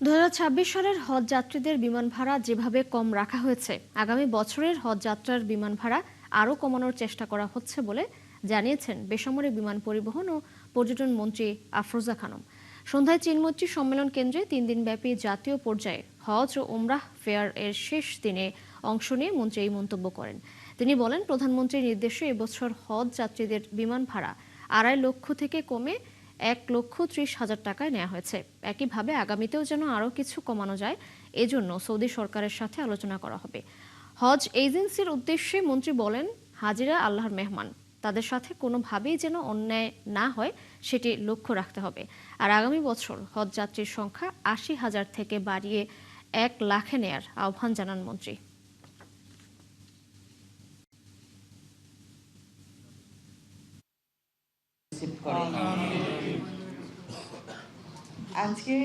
2026 সালের হজ যাত্রীদের বিমান ভাড়া যেভাবে কম রাখা হয়েছে, আগামী বছরের হজ যাত্রার বিমান ভাড়া আরও কমানোর চেষ্টা করা হচ্ছে বলে জানিয়েছেন বেসামরিক বিমান পরিবহন ও পর্যটন মন্ত্রী আফরোজা খানম। সন্ধ্যায় চীনমৈত্রী সম্মেলন কেন্দ্রে 3 দিনব্যাপী জাতীয় পর্যায়ে হজ ও উমরাহ ফেয়ার এর শেষ দিনে অংশ নিয়ে মন্ত্রী এই মন্তব্য করেন। তিনি বলেন, প্রধানমন্ত্রীর নির্দেশে এবছর হজ যাত্রীদের বিমান ভাড়া 2.5 লক্ষ থেকে কমে 1,30,000 টাকায় নেওয়া হয়েছে। একইভাবে আগামীতেও যেন আরও কিছু কমানো যায়, এজন্য সৌদি সরকারের সাথে আলোচনা করা হবে। হজ এজেন্সির উদ্দেশ্যে মন্ত্রী বলেন, হাজিরা আল্লাহর মেহমান, তাদের সাথে কোনোভাবেই যেন অন্যায় না হয় সেটি লক্ষ্য রাখতে হবে। আর আগামী বছর হজ যাত্রীর সংখ্যা 80,000 থেকে বাড়িয়ে 1 লাখে নেয়ার আহ্বান জানান মন্ত্রী। আজকে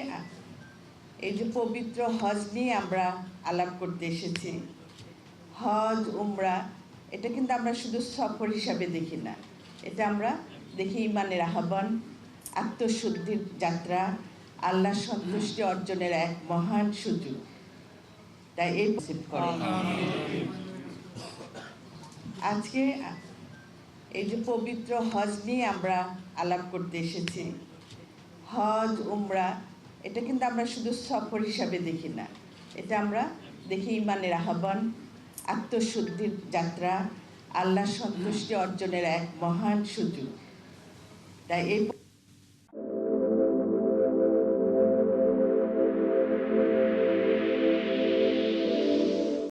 এই যে পবিত্র হজ নিয়ে আমরা আলাপ করতে এসেছি। হজ উমরা এটা কিন্তু আমরা শুধু সফর হিসাবে দেখি না, এটা আমরা দেখি ইমানের আহ্বান, আত্মশুদ্ধির যাত্রা, আল্লাহ সন্তুষ্টি অর্জনের এক মহান সুযোগ। তাই এই আজকে এই যে পবিত্র হজ নিয়ে আমরা আলাপ করতে এসেছি। হজ উমরা এটা কিন্তু আমরা শুধু সফর হিসাবে দেখি না, এটা আমরা দেখি ইমানের আহ্বান, আত্মশুদ্ধির যাত্রা, আল্লাহ সন্তুষ্টি অর্জনের এক মহান সুযোগ। তাই এই